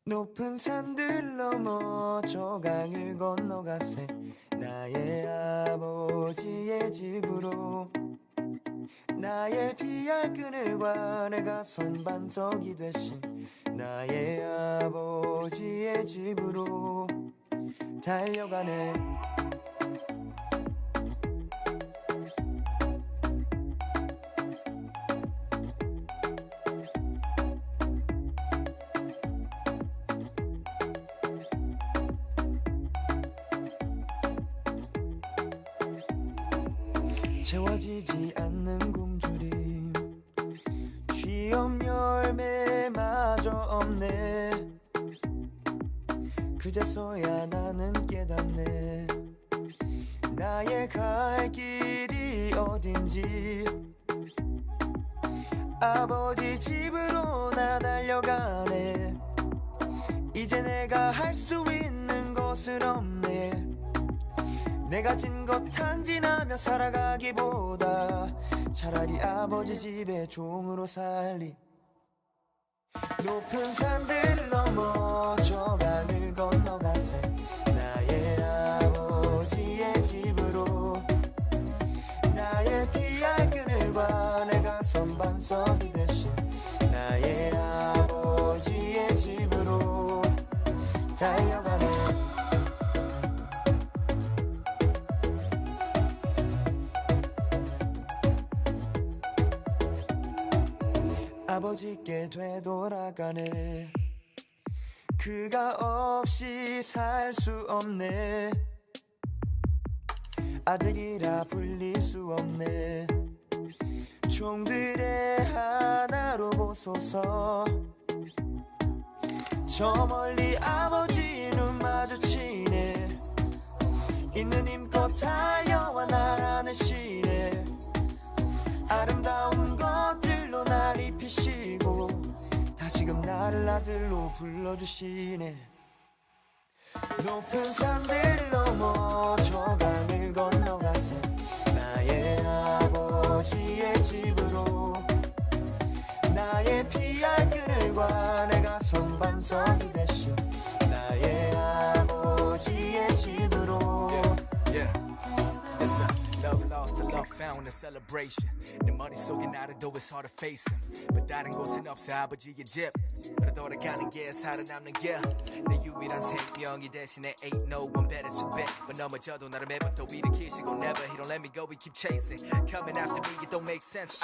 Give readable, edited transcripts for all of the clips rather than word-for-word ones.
높은 산들 넘어 저강을 건너가세 나의 아버지의 집으로 나의 피할 그늘과 내가 선 반석이 되신 나의 아버지의 집으로 달려가네. 채워지지 않는 굶주림 취업 열매마저 없네. 그제서야 나는 깨닫네. 나의 갈 길이 어딘지. 아버지 집으로 나 달려가네. 이제 내가 할 수 있는 것은 없네. 내가 진 것 탕진하며 살아가기보다 차라리 아버지 집에 종으로 살리. 높은 산들 넘어 저강을 건너가세 나의 아버지의 집으로 나의 피할 그늘과 내가 선 반석이 되신 나의 아버지의 집으로 달려가네. 아버지께 되돌아가네. 그가 없이 살 수 없네. 아들이라 불릴 수 없네. 종들의 하나로 보소서. 저 멀리 아버지 눈 마주치네. 있는 힘껏 달려와 날 안으시네. 아름다운 것들로 날 입히시고 다시금 나를 아들로 불러주시네. 높은 산들 넘어 저강을 건너가세 나의 아버지의 집으로 나의 피할 그늘과 내가 선 반석이 되신 나의 아버지의 집으로. It's a love lost, a love found, a celebration. 내 머릿속에 나르도 it's hard to face him. But 다른 곳은 없어 아버지의 집. 그래 돌아가는 게 살아남는 길. 내 유일한 생명이 대신에 ain't no one better 수백 번 넘어져도 나를 매번 또 일으키시고 never he don't let me go, we keep chasing. Coming after me, it don't make sense.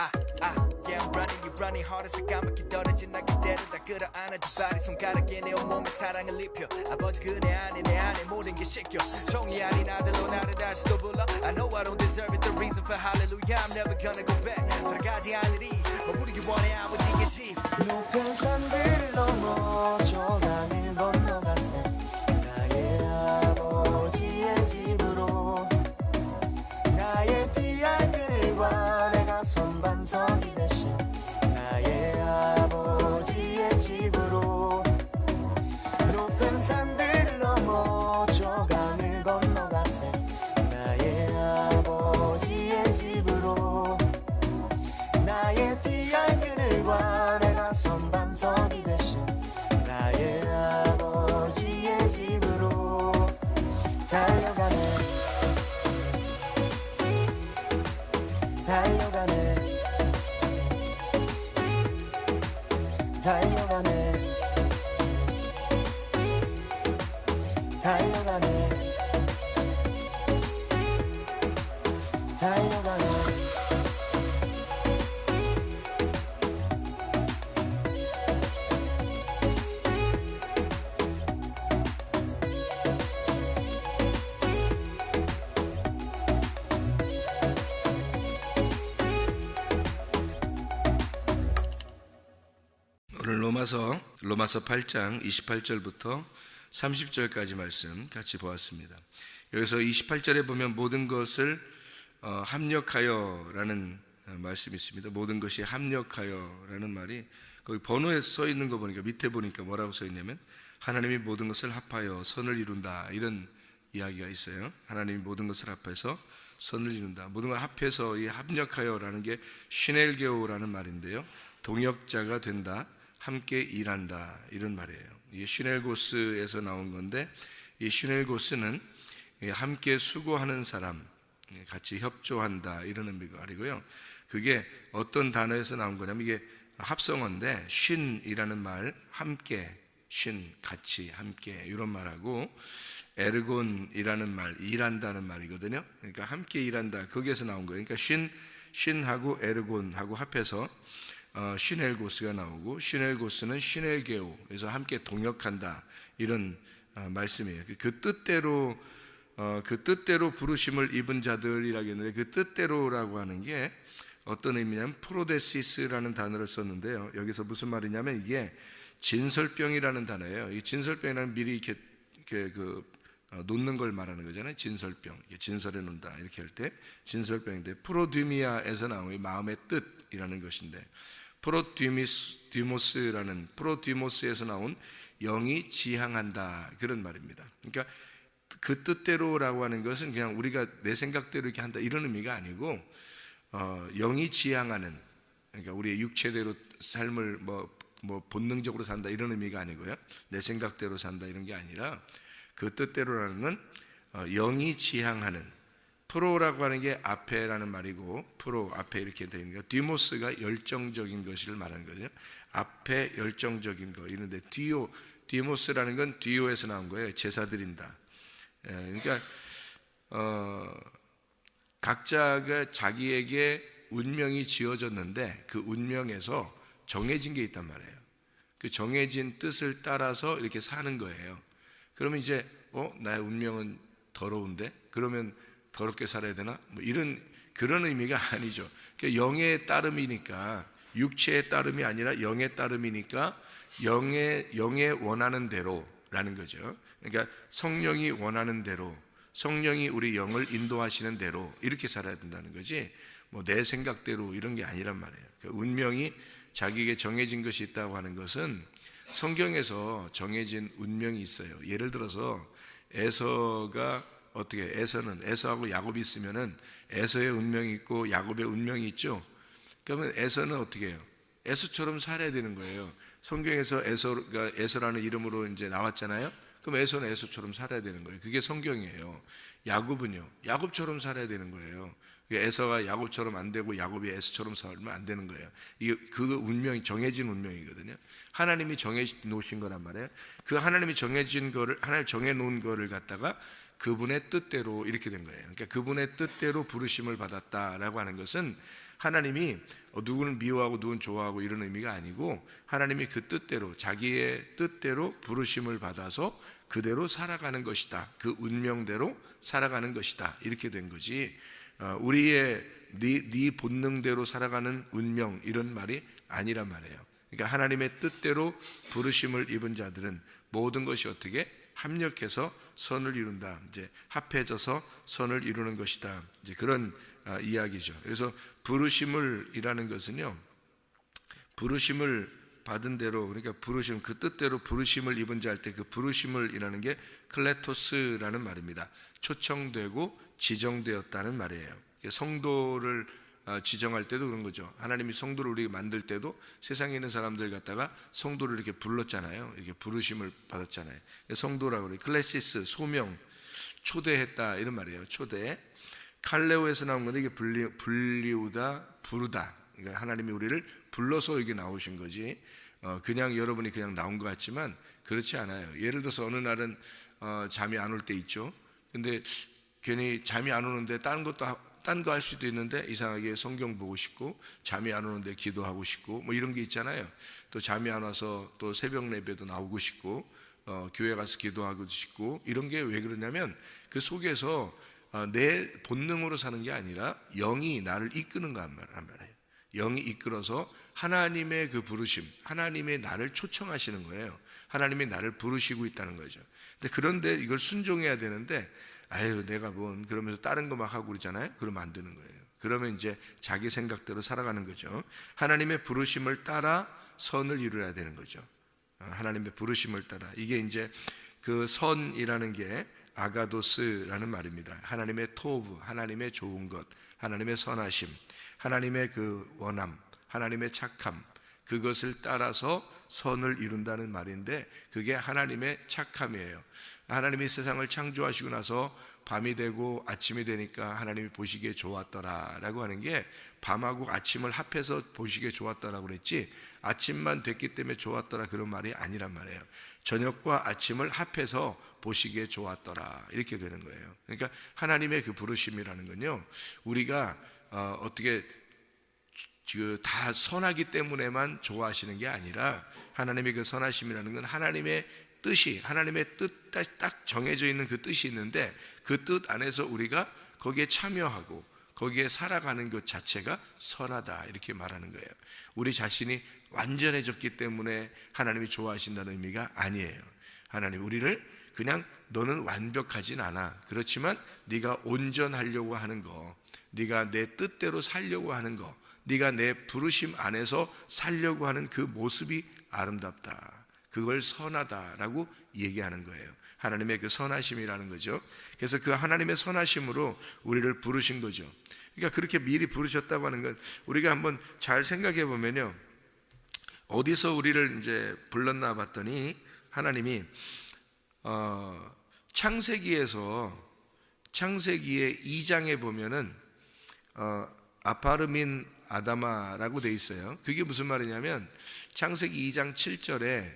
Yeah, I'm running, you running hard as 까맣게 떨어진 날 그대로 다 끌어안아 두 발이 손가락에 내 온몸에 사랑을 입혀. 아버지 그네 안에 내 안에 모든 게 씻겨. 종이 아닌 아들로 나를 다시 또 불러. I know I don't deserve it, the reason for hallelujah I'm never gonna go back. 돌아가지 않으리 머무르기 원해 아버지의 집. 높은 산들을 넘어 저강을 건너가세 나의 아버지의 집으로 나의 피할 그늘과 내가 선 반석이 되신 나의 아버지의 집으로. 높은 산들을 넘어 저강을 건너가세 나의 아버지의 집으로 나의 피할 그늘과 내가 선 반석이 되신 나의 아버지의 집으로 달려가네. 달려가네. 달려가네. 달려가네. 달려가네. 오늘 로마서 8장 28절부터 30절까지 말씀 같이 보았습니다. 여기서 28절에 보면 모든 것을 합력하여라는 말씀이 있습니다. 모든 것이 합력하여라는 말이 거기 번호에 써 있는 거 보니까 밑에 보니까 뭐라고 써 있냐면 하나님이 모든 것을 합하여 선을 이룬다 이런 이야기가 있어요. 하나님이 모든 것을 합해서 선을 이룬다. 모든 걸 합해서 이 합력하여라는 게 시넬게오라는 말인데요. 동역자가 된다, 함께 일한다 이런 말이에요. 이게 슈넬고스에서 나온 건데, 이 슈넬고스는 함께 수고하는 사람, 같이 협조한다 이런 의미가 아니고요. 그게 어떤 단어에서 나온 거냐면 이게 합성어인데, 쉰이라는 말, 함께, 쉰, 같이, 함께 이런 말하고, 에르곤이라는 말, 일한다는 말이거든요. 그러니까 함께 일한다, 거기에서 나온 거예요. 그러니까 쉰하고 에르곤하고 합해서 슈넬고스가 나오고, 슈넬고스는 슈넬게오, 그래서 함께 동역한다 이런 말씀이에요. 그 뜻대로 부르심을 입은 자들이라고 했는데, 그 뜻대로라고 하는 게 어떤 의미냐면 프로데시스라는 단어를 썼는데요. 여기서 무슨 말이냐면 이게 진설병이라는 단어예요. 이 진설병이라는 미리 이렇게 놓는 걸 말하는 거잖아요. 진설병, 진설해 놓는다 이렇게 할 때 진설병인데, 프로디미아에서 나온 마음의 뜻이라는 것인데, 프로디모스에서 나온 영이 지향한다 그런 말입니다. 그러니까 그 뜻대로라고 하는 것은 그냥 우리가 내 생각대로 이렇게 한다 이런 의미가 아니고, 영이 지향하는, 그러니까 우리의 육체대로 삶을 뭐 본능적으로 산다 이런 의미가 아니고요. 내 생각대로 산다 이런 게 아니라, 그 뜻대로라는 건 영이 지향하는, 프로라고 하는 게 앞에라는 말이고, 프로 앞에 이렇게 되는 거, 디모스가 열정적인 것을 말하는 거죠. 앞에 열정적인 거 이런데, 디모스라는 건 디오에서 나온 거예요. 제사 드린다. 그러니까 각자가 자기에게 운명이 지어졌는데, 그 운명에서 정해진 게 있단 말이에요. 그 정해진 뜻을 따라서 이렇게 사는 거예요. 그러면 이제 나의 운명은 더러운데 그러면 더럽게 살아야 되나? 뭐 그런 의미가 아니죠. 그러니까 영의 따름이니까, 육체의 따름이 아니라 영의 따름이니까 영의 원하는 대로라는 거죠. 그러니까 성령이 원하는 대로, 성령이 우리 영을 인도하시는 대로 이렇게 살아야 된다는 거지, 뭐 내 생각대로 이런 게 아니란 말이에요. 그러니까 운명이 자기에게 정해진 것이 있다고 하는 것은 성경에서 정해진 운명이 있어요. 예를 들어서 에서가 에서하고 야곱이 있으면은 에서의 운명이 있고 야곱의 운명이 있죠. 그러면 에서는 어떻게 해요? 에서처럼 살아야 되는 거예요. 성경에서 에서라는 이름으로 이제 나왔잖아요. 그럼 에서는 에서처럼 살아야 되는 거예요. 그게 성경이에요. 야곱은요, 야곱처럼 살아야 되는 거예요. 에서가 야곱처럼 안 되고 야곱이 에서처럼 살면 안 되는 거예요. 이게 그 운명이 정해진 운명이거든요. 하나님이 정해 놓으신 거란 말이에요. 그 하나님이 하나님 정해 놓은 거를 갖다가 그분의 뜻대로 이렇게 된 거예요. 그러니까 그분의 뜻대로 부르심을 받았다라고 하는 것은, 하나님이 누구는 미워하고 누구는 좋아하고 이런 의미가 아니고, 하나님이 그 뜻대로, 자기의 뜻대로 부르심을 받아서 그대로 살아가는 것이다. 그 운명대로 살아가는 것이다. 이렇게 된 거지, 우리의 네 본능대로 살아가는 운명 이런 말이 아니란 말이에요. 그러니까 하나님의 뜻대로 부르심을 입은 자들은 모든 것이 어떻게 합력해서 선을 이룬다, 이제 합해져서 선을 이루는 것이다, 이제 그런 이야기죠. 그래서 부르심을이라는 것은요, 부르심을 받은 대로, 그러니까 부르심, 그 뜻대로 부르심을 입은 자 할 때 그 부르심을이라는 게 클레토스라는 말입니다. 초청되고 지정되었다는 말이에요. 성도를 지정할 때도 그런 거죠. 하나님이 성도를 우리가 만들 때도 세상에 있는 사람들 갖다가 성도를 이렇게 불렀잖아요. 이렇게 부르심을 받았잖아요. 성도라고 그래요. 클레시스, 소명, 초대했다 이런 말이에요. 초대. 칼레오에서 나온 건데, 이게 불리우다, 부르다. 그러니까 하나님이 우리를 불러서 여기 나오신 거지, 그냥 여러분이 그냥 나온 것 같지만 그렇지 않아요. 예를 들어서 어느 날은 잠이 안 올 때 있죠. 근데 괜히 잠이 안 오는데 딴 거 할 수도 있는데, 이상하게 성경 보고 싶고, 잠이 안 오는데 기도하고 싶고, 뭐 이런 게 있잖아요. 또 잠이 안 와서 또 새벽 예배도 나오고 싶고, 교회 가서 기도하고 싶고, 이런 게 왜 그러냐면, 그 속에서 내 본능으로 사는 게 아니라 영이 나를 이끄는 거란 말이에요. 영이 이끌어서 하나님의 그 부르심, 하나님의 나를 초청하시는 거예요. 하나님이 나를 부르시고 있다는 거죠. 그런데 이걸 순종해야 되는데, 내가 그러면서 다른 거 막 하고 그러잖아요. 그러면 안 되는 거예요. 그러면 이제 자기 생각대로 살아가는 거죠. 하나님의 부르심을 따라 선을 이루어야 되는 거죠. 하나님의 부르심을 따라. 이게 이제 그 선이라는 게 아가도스라는 말입니다. 하나님의 토브, 하나님의 좋은 것, 하나님의 선하심, 하나님의 그 원함, 하나님의 착함, 그것을 따라서 선을 이룬다는 말인데 그게 하나님의 착함이에요. 하나님이 세상을 창조하시고 나서 밤이 되고 아침이 되니까 하나님이 보시기에 좋았더라라고 하는 게 밤하고 아침을 합해서 보시기에 좋았더라고 그랬지 아침만 됐기 때문에 좋았더라 그런 말이 아니란 말이에요. 저녁과 아침을 합해서 보시기에 좋았더라 이렇게 되는 거예요. 그러니까 하나님의 그 부르심이라는 건요, 우리가 어떻게 다 선하기 때문에만 좋아하시는 게 아니라 하나님의 그 선하심이라는 건 하나님의 뜻이, 하나님의 뜻 딱 정해져 있는 그 뜻이 있는데 그 뜻 안에서 우리가 거기에 참여하고 거기에 살아가는 것 자체가 선하다 이렇게 말하는 거예요. 우리 자신이 완전해졌기 때문에 하나님이 좋아하신다는 의미가 아니에요. 하나님 우리를 그냥 너는 완벽하진 않아, 그렇지만 네가 온전하려고 하는 거, 네가 내 뜻대로 살려고 하는 거, 네가 내 부르심 안에서 살려고 하는 그 모습이 아름답다, 그걸 선하다라고 얘기하는 거예요. 하나님의 그 선하심이라는 거죠. 그래서 그 하나님의 선하심으로 우리를 부르신 거죠. 그러니까 그렇게 미리 부르셨다고 하는 건 우리가 한번 잘 생각해 보면요, 어디서 우리를 이제 불렀나 봤더니 하나님이 창세기의 2장에 보면은 아파르민 아다마라고 돼 있어요. 그게 무슨 말이냐면 창세기 2장 7절에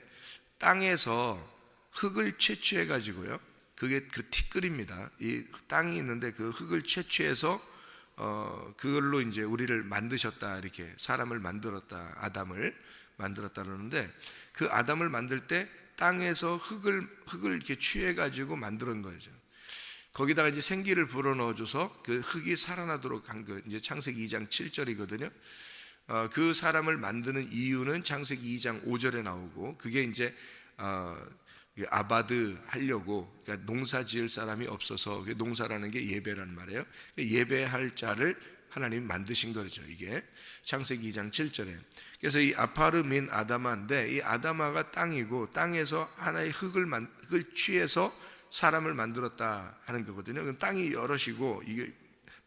땅에서 흙을 채취해 가지고요, 그게 그 티끌입니다. 이 땅이 있는데 그 흙을 채취해서 그걸로 이제 우리를 만드셨다, 이렇게 사람을 만들었다, 아담을 만들었다 그러는데 그 아담을 만들 때 땅에서 흙을 이렇게 취해 가지고 만드는 거죠. 거기다가 이제 생기를 불어 넣어줘서 그 흙이 살아나도록 한 거, 이제 창세기 2장 7절이거든요. 그 사람을 만드는 이유는 창세기 2장 5절에 나오고, 그게 이제 아바드 하려고, 그러니까 농사 지을 사람이 없어서, 농사라는 게 예배라는 말이에요. 예배할 자를 하나님 만드신 거죠. 이게 창세기 2장 7절에. 그래서 이 아파르민 아다마인데 이 아다마가 땅이고 땅에서 하나의 흙을 취해서 사람을 만들었다 하는 거거든요. 그럼 땅이 여럿이고 이게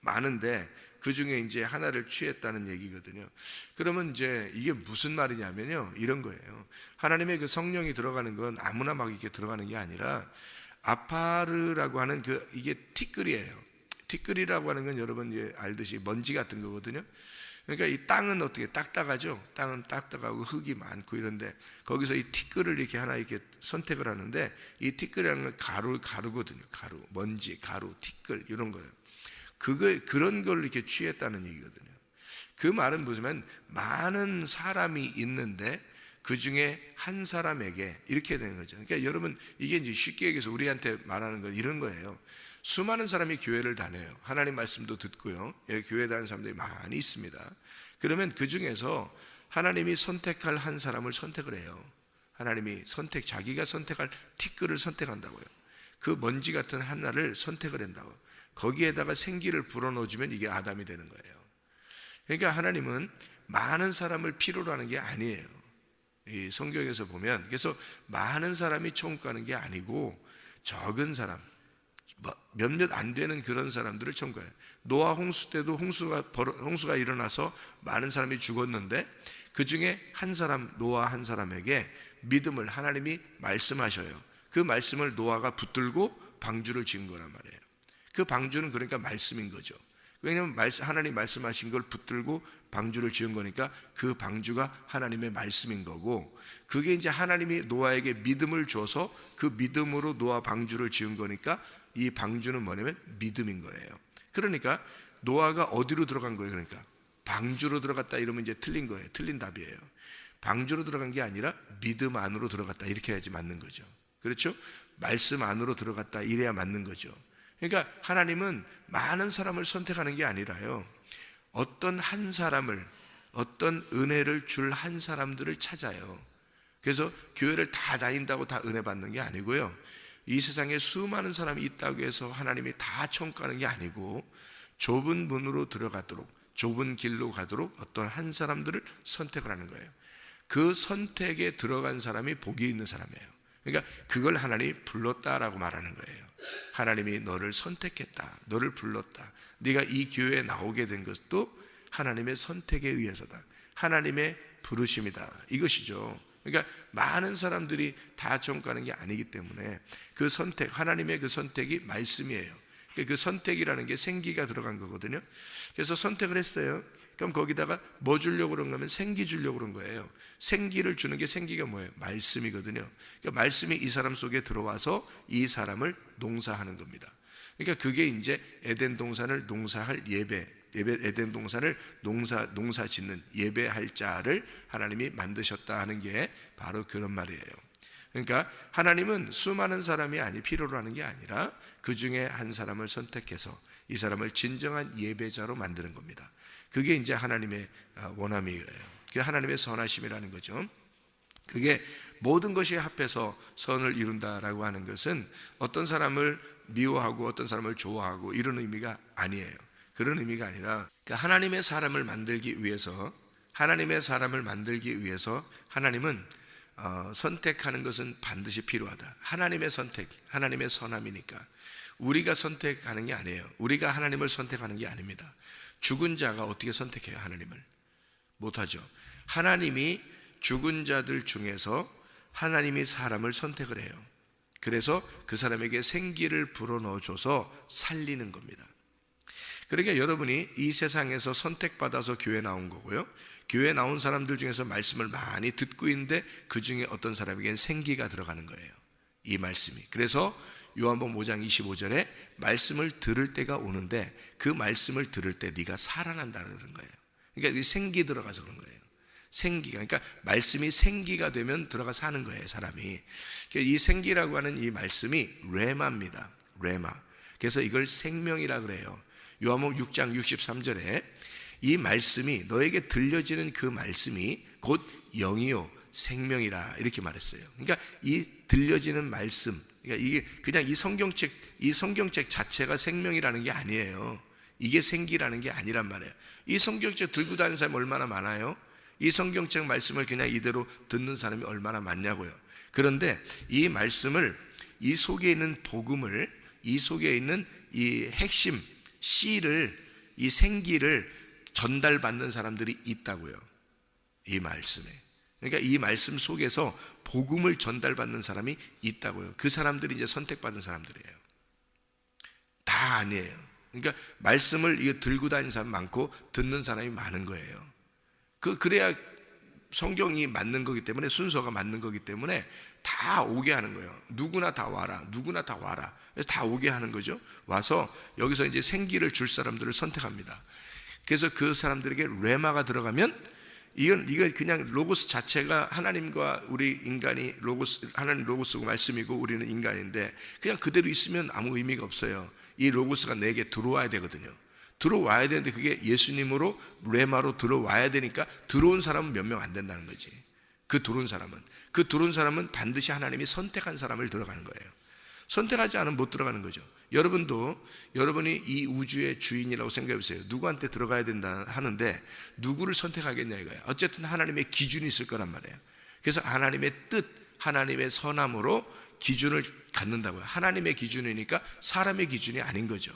많은데 그 중에 이제 하나를 취했다는 얘기거든요. 그러면 이제 이게 무슨 말이냐면요, 이런 거예요. 하나님의 그 성령이 들어가는 건 아무나 막 이렇게 들어가는 게 아니라 아파르라고 하는 이게 티끌이에요. 티끌이라고 하는 건 여러분 이제 알듯이 먼지 같은 거거든요. 그러니까 이 땅은 어떻게 딱딱하죠? 땅은 딱딱하고 흙이 많고 이런데 거기서 이 티끌을 이렇게 하나 이렇게 선택을 하는데 이 티끌이라는 건 가루거든요. 가루, 먼지, 가루, 티끌 이런 거예요. 그런 걸 이렇게 취했다는 얘기거든요. 그 말은 뭐냐면 많은 사람이 있는데 그 중에 한 사람에게 이렇게 되는 거죠. 그러니까 여러분 이게 이제 쉽게 얘기해서 우리한테 말하는 건 이런 거예요. 수많은 사람이 교회를 다녀요. 하나님 말씀도 듣고요. 교회 다니는 사람들이 많이 있습니다. 그러면 그 중에서 하나님이 선택할 한 사람을 선택을 해요. 하나님이 자기가 선택할 티끌을 선택한다고요. 그 먼지 같은 하나를 선택을 한다고. 거기에다가 생기를 불어넣어주면 이게 아담이 되는 거예요. 그러니까 하나님은 많은 사람을 필요로 하는 게 아니에요. 이 성경에서 보면, 그래서 많은 사람이 천국 가는 게 아니고 적은 사람, 몇몇 안 되는 그런 사람들을 천국에. 노아 홍수 때도 홍수가 일어나서 많은 사람이 죽었는데 그 중에 한 사람, 노아 한 사람에게 믿음을 하나님이 말씀하셔요. 그 말씀을 노아가 붙들고 방주를 지은 거란 말이에요. 그 방주는 그러니까 말씀인 거죠. 왜냐하면 하나님 말씀하신 걸 붙들고 방주를 지은 거니까 그 방주가 하나님의 말씀인 거고, 그게 이제 하나님이 노아에게 믿음을 줘서 그 믿음으로 노아 방주를 지은 거니까 이 방주는 뭐냐면 믿음인 거예요. 그러니까 노아가 어디로 들어간 거예요? 그러니까 방주로 들어갔다 이러면 이제 틀린 거예요. 틀린 답이에요. 방주로 들어간 게 아니라 믿음 안으로 들어갔다 이렇게 해야지 맞는 거죠. 그렇죠? 말씀 안으로 들어갔다 이래야 맞는 거죠. 그러니까 하나님은 많은 사람을 선택하는 게 아니라요, 어떤 한 사람을, 어떤 은혜를 줄 한 사람들을 찾아요. 그래서 교회를 다 다닌다고 다 은혜 받는 게 아니고요, 이 세상에 수많은 사람이 있다고 해서 하나님이 다 천국 가는 게 아니고 좁은 문으로 들어가도록, 좁은 길로 가도록 어떤 한 사람들을 선택을 하는 거예요. 그 선택에 들어간 사람이 복이 있는 사람이에요. 그러니까 그걸 하나님이 불렀다라고 말하는 거예요. 하나님이 너를 선택했다, 너를 불렀다, 네가 이 교회에 나오게 된 것도 하나님의 선택에 의해서다, 하나님의 부르심이다, 이것이죠. 그러니까 많은 사람들이 다 천국 가는 게 아니기 때문에 그 선택, 하나님의 그 선택이 말씀이에요. 그 선택이라는 게 생기가 들어간 거거든요. 그래서 선택을 했어요. 그럼 거기다가 뭐 주려고 그런 거면 생기 주려고 그런 거예요. 생기를 주는 게 생기가 뭐예요? 말씀이거든요. 그러니까 말씀이 이 사람 속에 들어와서 이 사람을 농사하는 겁니다. 그러니까 그게 이제 에덴 동산을 농사할 에덴 동산을 농사 짓는 예배할 자를 하나님이 만드셨다 하는 게 바로 그런 말이에요. 그러니까 하나님은 수많은 사람이 필요로 하는 게 아니라 그 중에 한 사람을 선택해서 이 사람을 진정한 예배자로 만드는 겁니다. 그게 이제 하나님의 원함이에요. 그게 하나님의 선하심이라는 거죠. 그게 모든 것이 합해서 선을 이룬다라고 하는 것은 어떤 사람을 미워하고 어떤 사람을 좋아하고 이런 의미가 아니에요. 그런 의미가 아니라 하나님의 사람을 만들기 위해서 하나님은 선택하는 것은 반드시 필요하다. 하나님의 선택, 하나님의 선함이니까 우리가 선택하는 게 아니에요. 우리가 하나님을 선택하는 게 아닙니다. 죽은 자가 어떻게 선택해요? 하나님을 못하죠. 하나님이 죽은 자들 중에서 하나님이 사람을 선택을 해요. 그래서 그 사람에게 생기를 불어넣어줘서 살리는 겁니다. 그러니까 여러분이 이 세상에서 선택받아서 교회 나온 거고요, 교회 나온 사람들 중에서 말씀을 많이 듣고 있는데 그 중에 어떤 사람에게는 생기가 들어가는 거예요, 이 말씀이. 그래서 요한복음 5장 25절에 말씀을 들을 때가 오는데 그 말씀을 들을 때 네가 살아난다는 거예요. 그러니까 이 생기 들어가서 그런 거예요. 생기가, 그러니까 말씀이 생기가 되면 들어가서 하는 거예요, 사람이. 이 생기라고 하는 이 말씀이 레마입니다. 레마. 그래서 이걸 생명이라 그래요. 요한복음 6장 63절에 이 말씀이, 너에게 들려지는 그 말씀이 곧 영이요 생명이라 이렇게 말했어요. 그러니까 이 들려지는 말씀, 그러니까 이게 그냥 이 성경책 자체가 생명이라는 게 아니에요. 이게 생기라는 게 아니란 말이에요. 이 성경책 들고 다니는 사람이 얼마나 많아요? 이 성경책 말씀을 그냥 이대로 듣는 사람이 얼마나 많냐고요. 그런데 이 말씀을, 이 속에 있는 복음을, 이 속에 있는 이 핵심 씨를, 이 생기를 전달받는 사람들이 있다고요, 이 말씀에. 그러니까 이 말씀 속에서 복음을 전달받는 사람이 있다고요. 그 사람들이 이제 선택받은 사람들이에요. 다 아니에요. 그러니까 말씀을 이거 들고 다니는 사람 많고 듣는 사람이 많은 거예요. 그래야 성경이 맞는 거기 때문에, 순서가 맞는 거기 때문에 다 오게 하는 거예요. 누구나 다 와라, 누구나 다 와라. 그래서 다 오게 하는 거죠. 와서 여기서 이제 생기를 줄 사람들을 선택합니다. 그래서 그 사람들에게 레마가 들어가면 이건 그냥 로고스 자체가 하나님과 우리 인간이 하나님 로고스고 말씀이고 우리는 인간인데 그냥 그대로 있으면 아무 의미가 없어요. 이 로고스가 내게 들어와야 되거든요. 들어와야 되는데 그게 예수님으로 레마로 들어와야 되니까 들어온 사람은 몇 명 안 된다는 거지. 그 들어온 사람은 반드시 하나님이 선택한 사람을 들어가는 거예요. 선택하지 않으면 못 들어가는 거죠. 여러분이 이 우주의 주인이라고 생각해 보세요. 누구한테 들어가야 된다 하는데 누구를 선택하겠냐 이거예요. 어쨌든 하나님의 기준이 있을 거란 말이에요. 그래서 하나님의 뜻, 하나님의 선함으로 기준을 갖는다고요. 하나님의 기준이니까 사람의 기준이 아닌 거죠.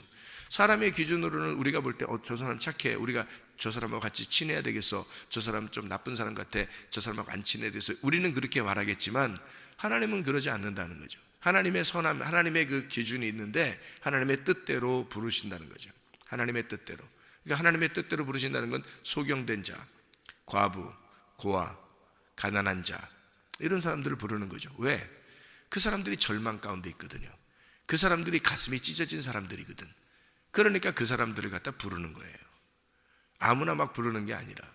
사람의 기준으로는 우리가 볼 때 저 사람 착해, 우리가 저 사람하고 같이 친해야 되겠어, 저 사람 좀 나쁜 사람 같아, 저 사람하고 안 친해야 되겠어, 우리는 그렇게 말하겠지만 하나님은 그러지 않는다는 거죠. 하나님의 선함, 하나님의 그 기준이 있는데 하나님의 뜻대로 부르신다는 거죠. 하나님의 뜻대로. 그러니까 하나님의 뜻대로 부르신다는 건 소경된 자, 과부, 고아, 가난한 자, 이런 사람들을 부르는 거죠. 왜? 그 사람들이 절망 가운데 있거든요. 그 사람들이 가슴이 찢어진 사람들이거든. 그러니까 그 사람들을 갖다 부르는 거예요. 아무나 막 부르는 게 아니라.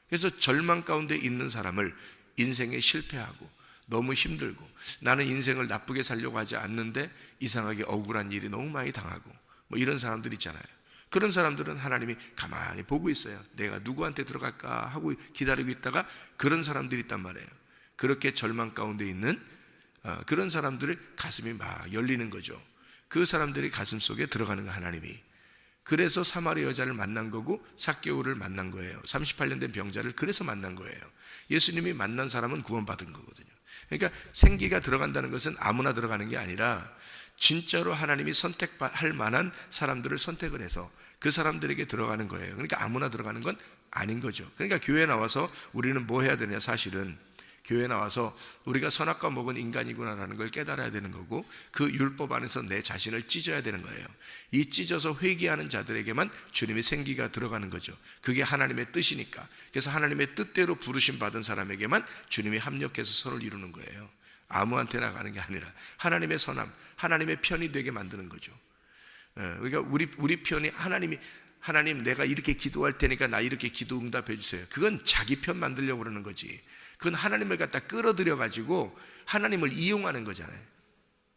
그래서 절망 가운데 있는 사람을, 인생에 실패하고 너무 힘들고 나는 인생을 나쁘게 살려고 하지 않는데 이상하게 억울한 일이 너무 많이 당하고 뭐 이런 사람들 있잖아요. 그런 사람들은 하나님이 가만히 보고 있어요. 내가 누구한테 들어갈까 하고 기다리고 있다가 그런 사람들이 있단 말이에요. 그렇게 절망 가운데 있는 그런 사람들의 가슴이 막 열리는 거죠. 그 사람들이 가슴 속에 들어가는 거, 하나님이. 그래서 사마리아 여자를 만난 거고 삭개오를 만난 거예요. 38년 된 병자를 그래서 만난 거예요. 예수님이 만난 사람은 구원받은 거거든요. 그러니까 생기가 들어간다는 것은 아무나 들어가는 게 아니라 진짜로 하나님이 선택할 만한 사람들을 선택을 해서 그 사람들에게 들어가는 거예요. 그러니까 아무나 들어가는 건 아닌 거죠. 그러니까 교회에 나와서 우리는 뭐 해야 되냐, 사실은 교회 나와서 우리가 선악과 먹은 인간이구나라는 걸 깨달아야 되는 거고, 그 율법 안에서 내 자신을 찢어야 되는 거예요. 이 찢어서 회개하는 자들에게만 주님의 생기가 들어가는 거죠. 그게 하나님의 뜻이니까. 그래서 하나님의 뜻대로 부르심 받은 사람에게만 주님이 합력해서 선을 이루는 거예요. 아무한테나 가는 게 아니라 하나님의 선함, 하나님의 편이 되게 만드는 거죠. 그러니까 우리 편이 하나님 내가 이렇게 기도할 테니까 나 이렇게 기도 응답해 주세요. 그건 자기 편 만들려고 그러는 거지. 그건 하나님을 갖다 끌어들여 가지고 하나님을 이용하는 거잖아요.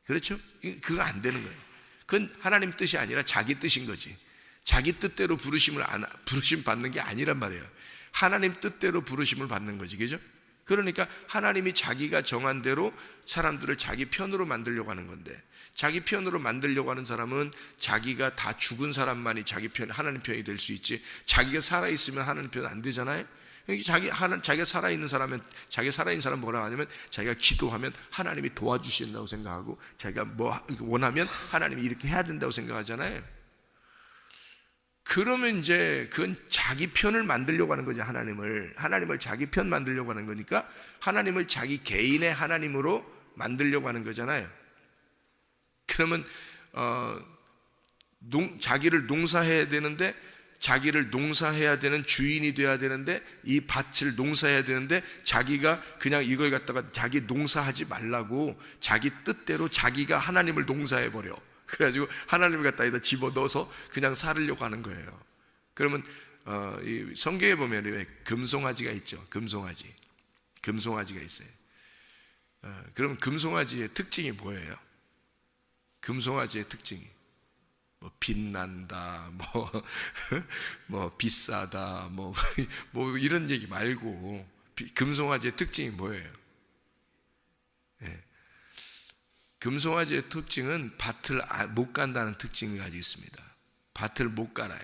그렇죠? 그거 안 되는 거예요. 그건 하나님 뜻이 아니라 자기 뜻인 거지. 자기 뜻대로 부르심 받는 게 아니란 말이에요. 하나님 뜻대로 부르심을 받는 거지. 그죠? 그러니까 하나님이 자기가 정한 대로 사람들을 자기 편으로 만들려고 하는 건데, 자기 편으로 만들려고 하는 사람은 자기가 다 죽은 사람만이 자기 편, 하나님 편이 될 수 있지, 자기가 살아있으면 하나님 편 안 되잖아요. 자기가 살아있는 사람은, 자기가 살아있는 사람 뭐라 하냐면, 자기가 기도하면 하나님이 도와주신다고 생각하고, 자기가 뭐 원하면 하나님이 이렇게 해야 된다고 생각하잖아요. 그러면 이제 그건 자기 편을 만들려고 하는 거죠. 하나님을 자기 편 만들려고 하는 거니까 하나님을 자기 개인의 하나님으로 만들려고 하는 거잖아요. 그러면 자기를 농사해야 되는데, 자기를 농사해야 되는 주인이 돼야 되는데, 이 밭을 농사해야 되는데 자기가 그냥 이걸 갖다가 자기 농사하지 말라고 자기 뜻대로 자기가 하나님을 농사해버려. 그래가지고 하나님을 갖다 여기다 집어넣어서 그냥 살으려고 하는 거예요. 그러면 이 성경에 보면 왜 금송아지가 있죠. 금송아지가 있어요. 그러면 금송아지의 특징이 뭐예요? 금송아지의 특징이 뭐 빛난다, 뭐 비싸다, 뭐 이런 얘기 말고 금송아지의 특징이 뭐예요? 네. 금송아지의 특징은 밭을 못 간다는 특징을 가지고 있습니다. 밭을 못 갈아요.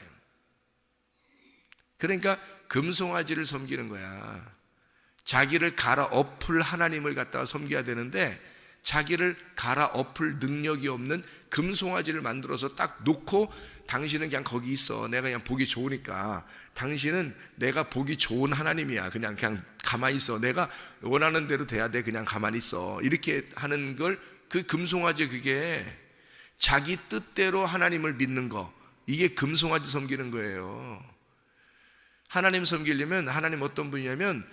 그러니까 금송아지를 섬기는 거야. 자기를 갈아엎을 하나님을 갖다가 섬겨야 되는데, 자기를 갈아엎을 능력이 없는 금송아지를 만들어서 딱 놓고, 당신은 그냥 거기 있어. 내가 그냥 보기 좋으니까. 당신은 내가 보기 좋은 하나님이야. 그냥 가만히 있어. 내가 원하는 대로 돼야 돼. 그냥 가만히 있어. 이렇게 하는 걸, 그 금송아지, 그게 자기 뜻대로 하나님을 믿는 거, 이게 금송아지 섬기는 거예요. 하나님 섬기려면, 하나님 어떤 분이냐면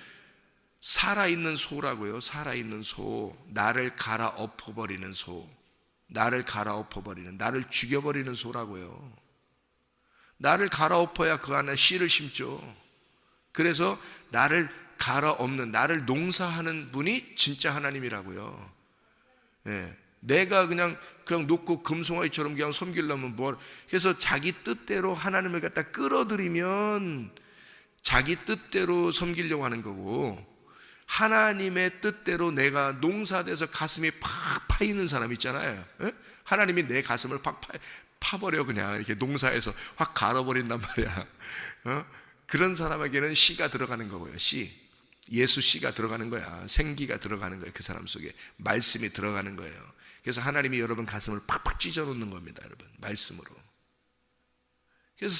살아있는 소라고요. 살아있는 소, 나를 갈아엎어버리는 소, 나를 죽여버리는 소라고요. 나를 갈아엎어야 그 안에 씨를 심죠. 그래서 나를 갈아엎는, 나를 농사하는 분이 진짜 하나님이라고요. 예, 내가 그냥 놓고 금송아지처럼 그냥 섬기려면 그래서 자기 뜻대로 하나님을 갖다 끌어들이면 자기 뜻대로 섬기려고 하는 거고, 하나님의 뜻대로 내가 농사돼서 가슴이 팍 파이는 사람 있잖아요. 예? 하나님이 내 가슴을 팍 파버려, 그냥 이렇게 농사해서 확 갈아버린단 말이야. 그런 사람에게는 씨가 들어가는 거고요. 예수 씨가 들어가는 거야. 생기가 들어가는 거예요. 그 사람 속에 말씀이 들어가는 거예요. 그래서 하나님이 여러분 가슴을 팍팍 찢어 놓는 겁니다, 여러분. 말씀으로. 그래서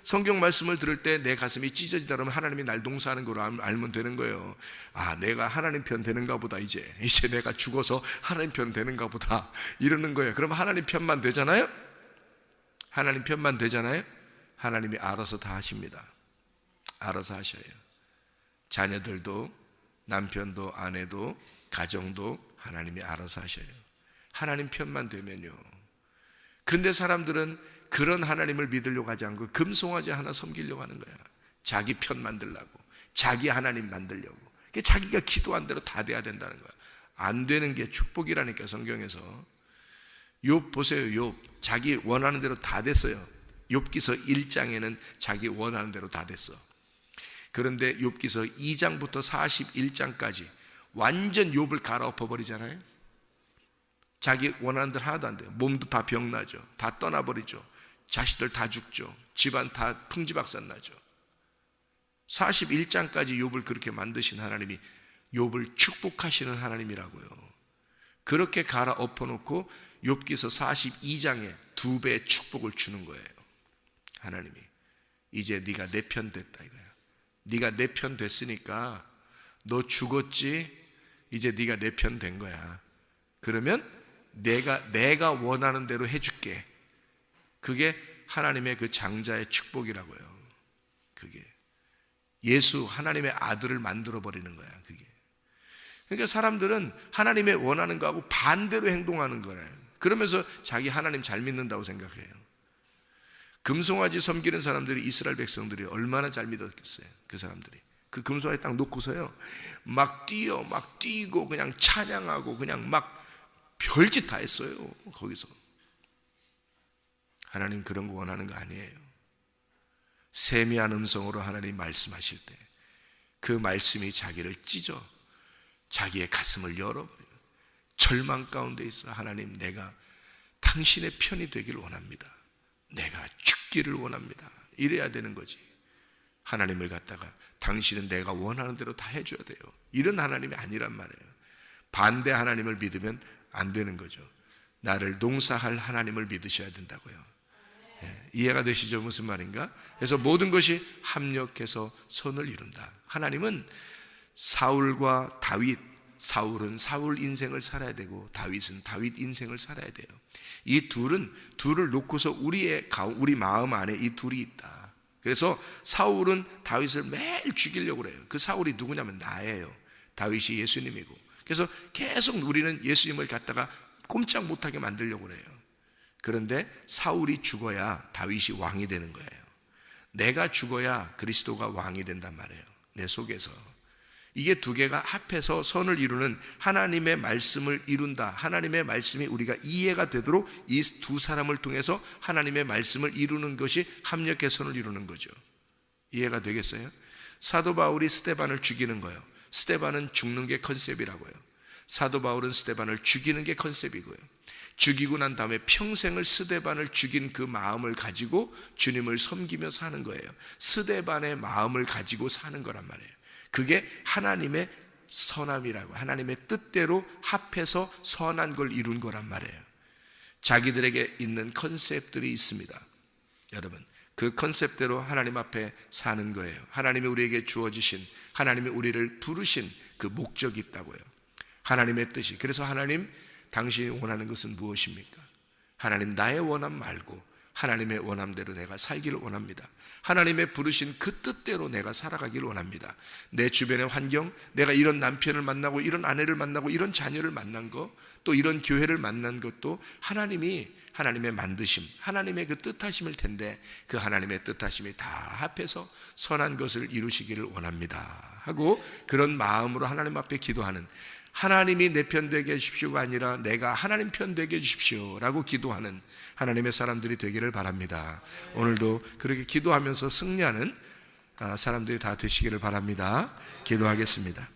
성경 말씀을 들을 때 내 가슴이 찢어지다 그러면 하나님이 날 농사하는 걸로 알면 되는 거예요. 아, 내가 하나님 편 되는가 보다. 이제 내가 죽어서 하나님 편 되는가 보다, 이러는 거예요. 그럼 하나님 편만 되잖아요. 하나님이 알아서 다 하십니다. 알아서 하셔요. 자녀들도, 남편도, 아내도, 가정도 하나님이 알아서 하셔요. 하나님 편만 되면요. 근데 사람들은 그런 하나님을 믿으려고 하지 않고 금송아지 하나 섬기려고 하는 거야. 자기 편 만들려고, 자기 하나님 만들려고. 자기가 기도한 대로 다 돼야 된다는 거야. 안 되는 게 축복이라니까, 성경에서. 욥 보세요. 욥 자기 원하는 대로 다 됐어요. 욥기서 1장에는 자기 원하는 대로 다 됐어. 그런데 욥기서 2장부터 41장까지 완전 욥을 갈아엎어 버리잖아요. 자기 원하는 대로 하나도 안 돼요. 몸도 다 병나죠. 다 떠나버리죠. 자식들 다 죽죠. 집안 다 풍지박산 나죠. 41장까지 욥을 그렇게 만드신 하나님이 욥을 축복하시는 하나님이라고요. 그렇게 갈아엎어 놓고 욥기서 42장에 2배의 축복을 주는 거예요. 하나님이 이제 네가 내 편 됐다 이거야. 네가 내 편 됐으니까 너 죽었지? 이제 네가 내 편 된 거야. 그러면 내가 원하는 대로 해줄게. 그게 하나님의 그 장자의 축복이라고요. 그게 예수 하나님의 아들을 만들어 버리는 거야. 그게. 그러니까 사람들은 하나님의 원하는 거하고 반대로 행동하는 거예요. 그러면서 자기 하나님 잘 믿는다고 생각해요. 금송아지 섬기는 사람들이, 이스라엘 백성들이 얼마나 잘 믿었겠어요. 그 사람들이 그 금송아지 딱 놓고서요 막 뛰고 그냥 찬양하고 그냥 막 별짓 다 했어요. 거기서. 하나님 그런 거 원하는 거 아니에요. 세미한 음성으로 하나님 말씀하실 때 그 말씀이 자기를 찢어 자기의 가슴을 열어버려요. 절망 가운데 있어 하나님, 내가 당신의 편이 되기를 원합니다. 내가 죽기를 원합니다. 이래야 되는 거지. 하나님을 갖다가 당신은 내가 원하는 대로 다 해줘야 돼요. 이런 하나님이 아니란 말이에요. 반대 하나님을 믿으면 안 되는 거죠. 나를 농사할 하나님을 믿으셔야 된다고요. 이해가 되시죠? 무슨 말인가? 그래서 모든 것이 합력해서 선을 이룬다. 하나님은 사울과 다윗, 사울은 사울 인생을 살아야 되고 다윗은 다윗 인생을 살아야 돼요. 이 둘을 놓고서 우리 마음 안에 이 둘이 있다. 그래서 사울은 다윗을 매일 죽이려고 그래요. 그 사울이 누구냐면 나예요. 다윗이 예수님이고. 그래서 계속 우리는 예수님을 갖다가 꼼짝 못하게 만들려고 그래요. 그런데 사울이 죽어야 다윗이 왕이 되는 거예요. 내가 죽어야 그리스도가 왕이 된단 말이에요. 내 속에서. 이게 두 개가 합해서 선을 이루는, 하나님의 말씀을 이룬다. 하나님의 말씀이 우리가 이해가 되도록 이 두 사람을 통해서 하나님의 말씀을 이루는 것이 합력의 선을 이루는 거죠. 이해가 되겠어요? 사도 바울이 스데반을 죽이는 거예요. 스데반은 죽는 게 컨셉이라고요. 사도 바울은 스데반을 죽이는 게 컨셉이고요. 죽이고 난 다음에 평생을 스데반을 죽인 그 마음을 가지고 주님을 섬기며 사는 거예요. 스데반의 마음을 가지고 사는 거란 말이에요. 그게 하나님의 선함이라고, 하나님의 뜻대로 합해서 선한 걸 이룬 거란 말이에요. 자기들에게 있는 컨셉들이 있습니다. 여러분, 그 컨셉대로 하나님 앞에 사는 거예요. 하나님이 우리에게 주어지신, 하나님이 우리를 부르신 그 목적이 있다고요. 하나님의 뜻이. 그래서 하나님, 당신이 원하는 것은 무엇입니까? 하나님, 나의 원함 말고 하나님의 원함대로 내가 살기를 원합니다. 하나님의 부르신 그 뜻대로 내가 살아가기를 원합니다. 내 주변의 환경, 내가 이런 남편을 만나고 이런 아내를 만나고 이런 자녀를 만난 것, 또 이런 교회를 만난 것도 하나님의 만드심, 하나님의 그 뜻하심일 텐데 그 하나님의 뜻하심이 다 합해서 선한 것을 이루시기를 원합니다 하고, 그런 마음으로 하나님 앞에 기도하는, 하나님이 내 편 되게 해주십시오가 아니라 내가 하나님 편 되게 해주십시오 라고 기도하는 하나님의 사람들이 되기를 바랍니다. 오늘도 그렇게 기도하면서 승리하는 사람들이 다 되시기를 바랍니다. 기도하겠습니다.